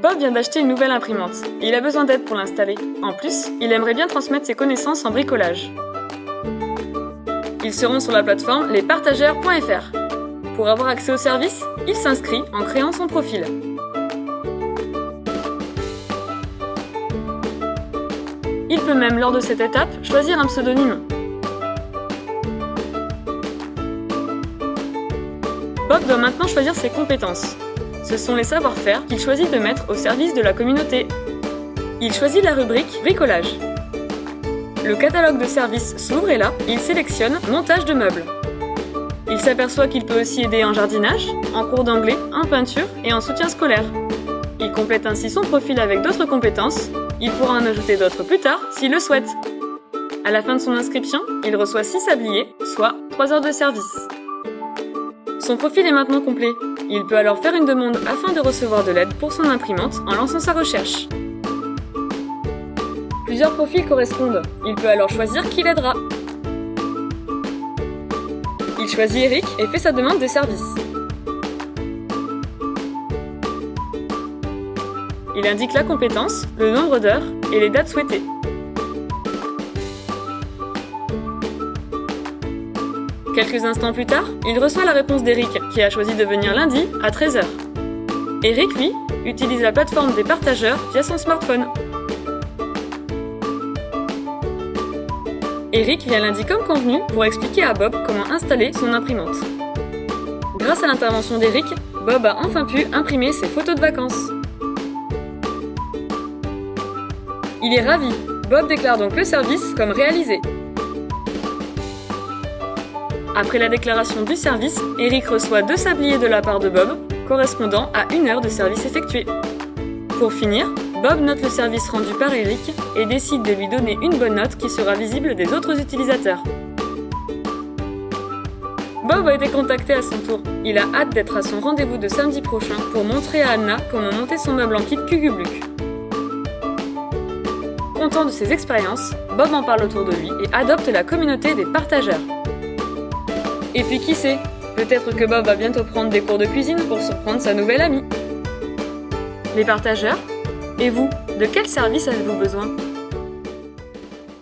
Bob vient d'acheter une nouvelle imprimante et il a besoin d'aide pour l'installer. En plus, il aimerait bien transmettre ses connaissances en bricolage. Ils seront sur la plateforme lespartageurs.fr. Pour avoir accès au service, il s'inscrit en créant son profil. Il peut même, lors de cette étape, choisir un pseudonyme. Bob doit maintenant choisir ses compétences. Ce sont les savoir-faire qu'il choisit de mettre au service de la communauté. Il choisit la rubrique « Bricolage ». Le catalogue de services s'ouvre et là, il sélectionne « Montage de meubles ». Il s'aperçoit qu'il peut aussi aider en jardinage, en cours d'anglais, en peinture et en soutien scolaire. Il complète ainsi son profil avec d'autres compétences. Il pourra en ajouter d'autres plus tard s'il le souhaite. À la fin de son inscription, il reçoit 6 sabliers, soit 3 heures de service. Son profil est maintenant complet. Il peut alors faire une demande afin de recevoir de l'aide pour son imprimante en lançant sa recherche. Plusieurs profils correspondent. Il peut alors choisir qui l'aidera. Il choisit Eric et fait sa demande de service. Il indique la compétence, le nombre d'heures et les dates souhaitées. Quelques instants plus tard, il reçoit la réponse d'Eric, qui a choisi de venir lundi à 13 h. Eric, lui, utilise la plateforme des partageurs via son smartphone. Eric vient lundi comme convenu pour expliquer à Bob comment installer son imprimante. Grâce à l'intervention d'Eric, Bob a enfin pu imprimer ses photos de vacances. Il est ravi. Bob déclare donc le service comme réalisé. Après la déclaration du service, Eric reçoit 2 sabliers de la part de Bob, correspondant à 1 heure de service effectué. Pour finir, Bob note le service rendu par Eric et décide de lui donner une bonne note qui sera visible des autres utilisateurs. Bob a été contacté à son tour. Il a hâte d'être à son rendez-vous de samedi prochain pour montrer à Anna comment monter son meuble en kit Kugubluck. Content de ses expériences, Bob en parle autour de lui et adopte la communauté des partageurs. Et puis qui sait, peut-être que Bob va bientôt prendre des cours de cuisine pour surprendre sa nouvelle amie. Les partageurs ? Et vous, de quel service avez-vous besoin ?